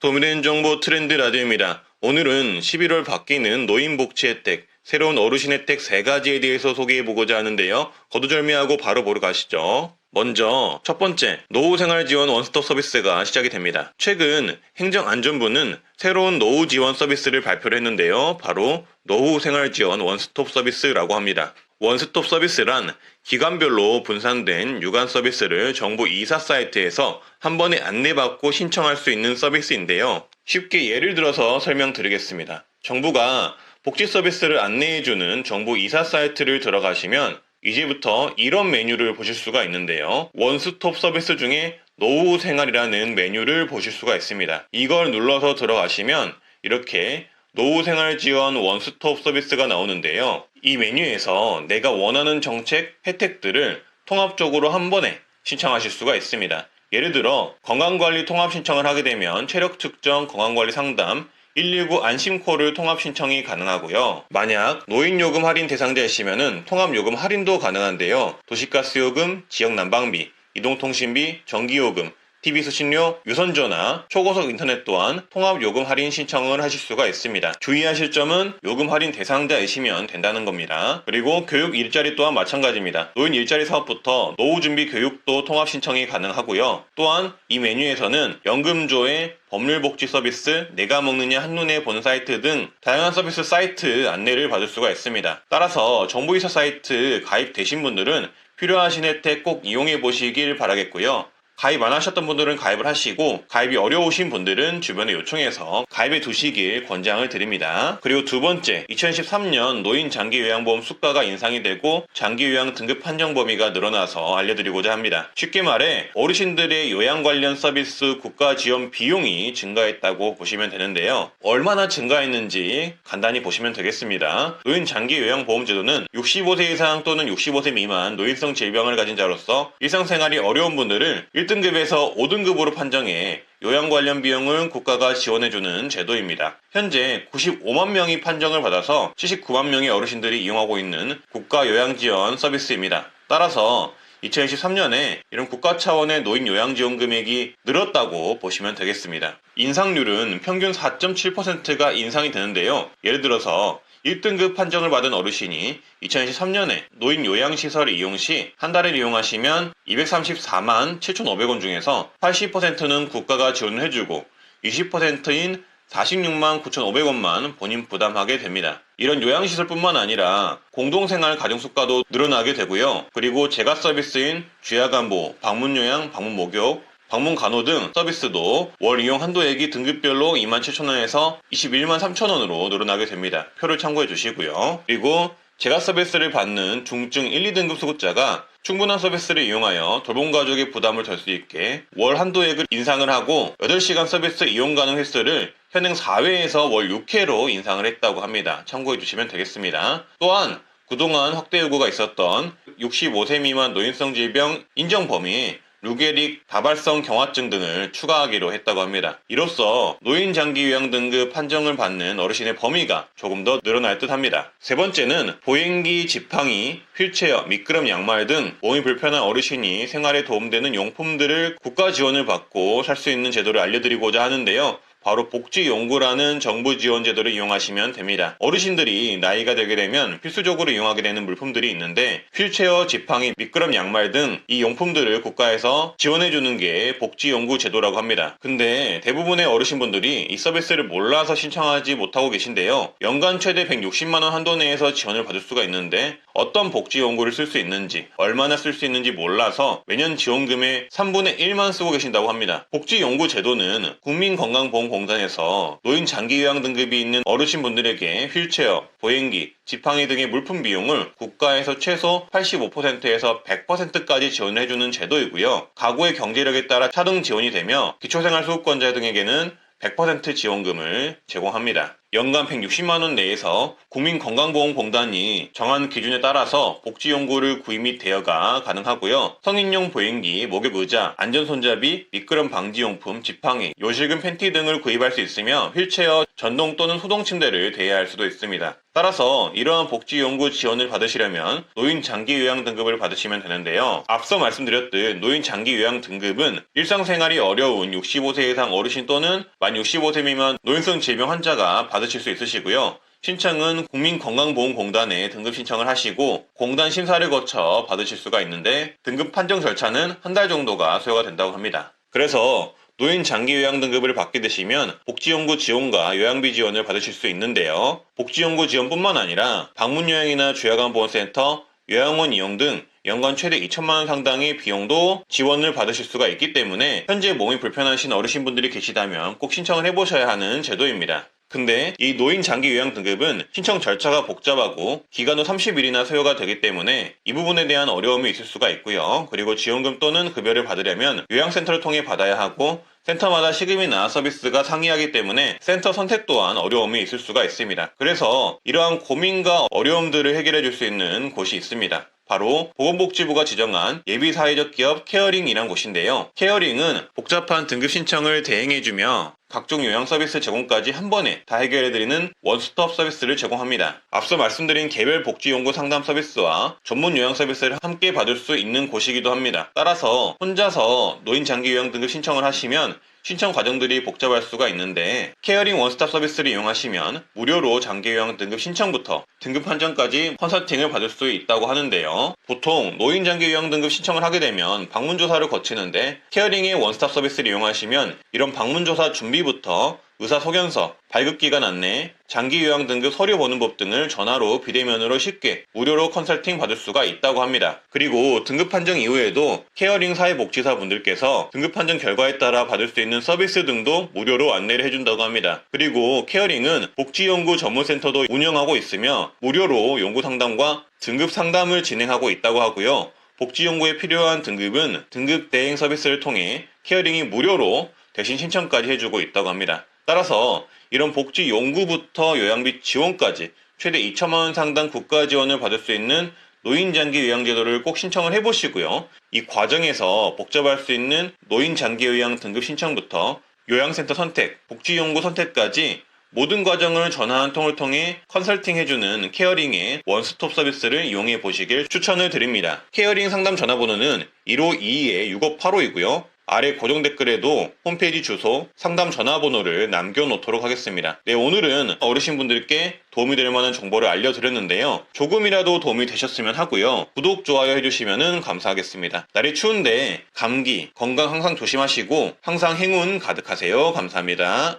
도미된 정보 트렌드 라디오입니다. 오늘은 11월 바뀌는 노인복지 혜택, 새로운 어르신 혜택 3가지에 대해서 소개해보고자 하는데요. 거두절미하고 바로 보러 가시죠. 먼저 첫 번째, 노후생활지원 원스톱 서비스가 시작이 됩니다. 최근 행정안전부는 새로운 노후 지원 서비스를 발표를 했는데요. 바로 노후생활지원 원스톱 서비스라고 합니다. 원스톱 서비스란 기관별로 분산된 유관 서비스를 정부 이사 사이트에서 한 번에 안내받고 신청할 수 있는 서비스인데요. 쉽게 예를 들어서 설명드리겠습니다. 정부가 복지 서비스를 안내해주는 정부 이사 사이트를 들어가시면 이제부터 이런 메뉴를 보실 수가 있는데요. 원스톱 서비스 중에 노후 생활이라는 메뉴를 보실 수가 있습니다. 이걸 눌러서 들어가시면 이렇게 노후생활 지원 원스톱 서비스가 나오는데요. 이 메뉴에서 내가 원하는 정책, 혜택들을 통합적으로 한 번에 신청하실 수가 있습니다. 예를 들어 건강관리 통합 신청을 하게 되면 체력 측정 건강관리 상담, 119 안심콜을 통합 신청이 가능하고요. 만약 노인요금 할인 대상자이시면 통합요금 할인도 가능한데요. 도시가스요금, 지역난방비, 이동통신비, 전기요금, TV 수신료, 유선전화, 초고속 인터넷 또한 통합요금 할인 신청을 하실 수가 있습니다. 주의하실 점은 요금 할인 대상자이시면 된다는 겁니다. 그리고 교육 일자리 또한 마찬가지입니다. 노인 일자리 사업부터 노후준비 교육도 통합 신청이 가능하고요. 또한 이 메뉴에서는 연금조회, 법률복지 서비스, 내가 먹느냐 한눈에 본 사이트 등 다양한 서비스 사이트 안내를 받을 수가 있습니다. 따라서 정부이사 사이트 가입되신 분들은 필요하신 혜택 꼭 이용해 보시길 바라겠고요. 가입 안 하셨던 분들은 가입을 하시고 가입이 어려우신 분들은 주변에 요청해서 가입해 두시길 권장을 드립니다. 그리고 두 번째, 2013년 노인 장기요양보험 수가가 인상이 되고 장기요양 등급 판정 범위가 늘어나서 알려드리고자 합니다. 쉽게 말해 어르신들의 요양 관련 서비스 국가 지원 비용이 증가했다고 보시면 되는데요. 얼마나 증가했는지 간단히 보시면 되겠습니다. 노인 장기요양보험제도는 65세 이상 또는 65세 미만 노인성 질병을 가진 자로서 일상생활이 어려운 분들을 1등급에서 5등급으로 판정해 요양 관련 비용을 국가가 지원해주는 제도입니다. 현재 95만 명이 판정을 받아서 79만 명의 어르신들이 이용하고 있는 국가 요양 지원 서비스입니다. 따라서 2023년에 이런 국가 차원의 노인 요양 지원 금액이 늘었다고 보시면 되겠습니다. 인상률은 평균 4.7%가 인상이 되는데요. 예를 들어서 1등급 판정을 받은 어르신이 2023년에 노인 요양시설 이용 시 한 달을 이용하시면 234만 7,500원 중에서 80%는 국가가 지원을 해주고 20%인 46만 9,500원만 본인 부담하게 됩니다. 이런 요양시설뿐만 아니라 공동생활 가정수가도 늘어나게 되고요. 그리고 재가 서비스인 쥐야간보, 방문요양, 방문목욕, 방문간호 등 서비스도 월 이용 한도액이 등급별로 27,000원에서 21만 3,000원으로 늘어나게 됩니다. 표를 참고해 주시고요. 그리고 재가 서비스를 받는 중증 1, 2등급 수급자가 충분한 서비스를 이용하여 돌봄가족의 부담을 덜 수 있게 월 한도액을 인상을 하고 8시간 서비스 이용 가능 횟수를 현행 4회에서 월 6회로 인상을 했다고 합니다. 참고해 주시면 되겠습니다. 또한 그동안 확대 요구가 있었던 65세 미만 노인성 질병 인정 범위에 루게릭, 다발성 경화증 등을 추가하기로 했다고 합니다. 이로써 노인 장기 요양 등급 판정을 받는 어르신의 범위가 조금 더 늘어날 듯 합니다. 세 번째는 보행기, 지팡이, 휠체어, 미끄럼 양말 등 몸이 불편한 어르신이 생활에 도움되는 용품들을 국가 지원을 받고 살 수 있는 제도를 알려드리고자 하는데요. 바로 복지용구라는 정부 지원 제도를 이용하시면 됩니다. 어르신들이 나이가 되게 되면 필수적으로 이용하게 되는 물품들이 있는데 휠체어, 지팡이, 미끄럼 양말 등 이 용품들을 국가에서 지원해주는 게 복지용구 제도라고 합니다. 근데 대부분의 어르신분들이 이 서비스를 몰라서 신청하지 못하고 계신데요. 연간 최대 160만원 한도 내에서 지원을 받을 수가 있는데 어떤 복지용구를 쓸 수 있는지 얼마나 쓸 수 있는지 몰라서 매년 지원금의 3분의 1만 쓰고 계신다고 합니다. 복지용구 제도는 국민건강보험공단에서 노인 장기요양 등급이 있는 어르신분들에게 휠체어, 보행기, 지팡이 등의 물품 비용을 국가에서 최소 85%에서 100%까지 지원해주는 제도이고요. 가구의 경제력에 따라 차등 지원이 되며 기초생활수급권자 등에게는 100% 지원금을 제공합니다. 연간 160만원 내에서 국민건강보험공단이 정한 기준에 따라서 복지용구를 구입 및 대여가 가능하고요. 성인용 보행기, 목욕의자, 안전손잡이, 미끄럼 방지용품, 지팡이, 요실금 팬티 등을 구입할 수 있으며 휠체어, 전동 또는 소동 침대를 대여할 수도 있습니다. 따라서 이러한 복지연구 지원을 받으시려면 노인 장기 요양 등급을 받으시면 되는데요. 앞서 말씀드렸듯 노인 장기 요양 등급은 일상생활이 어려운 65세 이상 어르신 또는 만 65세 미만 노인성 질병 환자가 받으실 수 있으시고요. 신청은 국민건강보험공단에 등급 신청을 하시고 공단 심사를 거쳐 받으실 수가 있는데 등급 판정 절차는 한 달 정도가 소요가 된다고 합니다. 그래서 노인 장기 요양 등급을 받게 되시면 복지연구 지원과 요양비 지원을 받으실 수 있는데요. 복지연구 지원뿐만 아니라 방문요양이나 주야간보건센터, 요양원 이용 등 연간 최대 2천만 원 상당의 비용도 지원을 받으실 수가 있기 때문에 현재 몸이 불편하신 어르신분들이 계시다면 꼭 신청을 해보셔야 하는 제도입니다. 근데 이 노인 장기 요양 등급은 신청 절차가 복잡하고 기간도 30일이나 소요가 되기 때문에 이 부분에 대한 어려움이 있을 수가 있고요. 그리고 지원금 또는 급여를 받으려면 요양센터를 통해 받아야 하고 센터마다 시급이나 서비스가 상이하기 때문에 센터 선택 또한 어려움이 있을 수가 있습니다. 그래서 이러한 고민과 어려움들을 해결해 줄 수 있는 곳이 있습니다. 바로 보건복지부가 지정한 예비사회적 기업 케어링이란 곳인데요. 케어링은 복잡한 등급 신청을 대행해주며 각종 요양 서비스 제공까지 한 번에 다 해결해드리는 원스톱 서비스를 제공합니다. 앞서 말씀드린 개별 복지연구 상담 서비스와 전문 요양 서비스를 함께 받을 수 있는 곳이기도 합니다. 따라서 혼자서 노인 장기 요양 등급 신청을 하시면 신청 과정들이 복잡할 수가 있는데 케어링 원스톱 서비스를 이용하시면 무료로 장기 요양 등급 신청부터 등급 판정까지 컨설팅을 받을 수 있다고 하는데요. 보통 노인 장기 요양 등급 신청을 하게 되면 방문조사를 거치는데 케어링의 원스톱 서비스를 이용하시면 이런 방문조사 준비부터 의사소견서, 발급기간 안내, 장기 요양 등급 서류 보는 법 등을 전화로 비대면으로 쉽게 무료로 컨설팅 받을 수가 있다고 합니다. 그리고 등급 판정 이후에도 케어링 사회복지사 분들께서 등급 판정 결과에 따라 받을 수 있는 서비스 등도 무료로 안내를 해준다고 합니다. 그리고 케어링은 복지연구 전문센터도 운영하고 있으며 무료로 연구 상담과 등급 상담을 진행하고 있다고 하고요. 복지연구에 필요한 등급은 등급 대행 서비스를 통해 케어링이 무료로 대신 신청까지 해주고 있다고 합니다. 따라서 이런 복지 연구부터 요양비 지원까지 최대 2천만 원 상당 국가 지원을 받을 수 있는 노인 장기 요양 제도를 꼭 신청을 해보시고요. 이 과정에서 복잡할 수 있는 노인 장기 요양 등급 신청부터 요양센터 선택, 복지 연구 선택까지 모든 과정을 전화 한 통을 통해 컨설팅 해주는 케어링의 원스톱 서비스를 이용해 보시길 추천을 드립니다. 케어링 상담 전화번호는 1522-6585이고요. 아래 고정 댓글에도 홈페이지 주소, 상담 전화번호를 남겨놓도록 하겠습니다. 네, 오늘은 어르신분들께 도움이 될 만한 정보를 알려드렸는데요. 조금이라도 도움이 되셨으면 하고요. 구독, 좋아요 해주시면 감사하겠습니다. 날이 추운데 감기, 건강 항상 조심하시고 항상 행운 가득하세요. 감사합니다.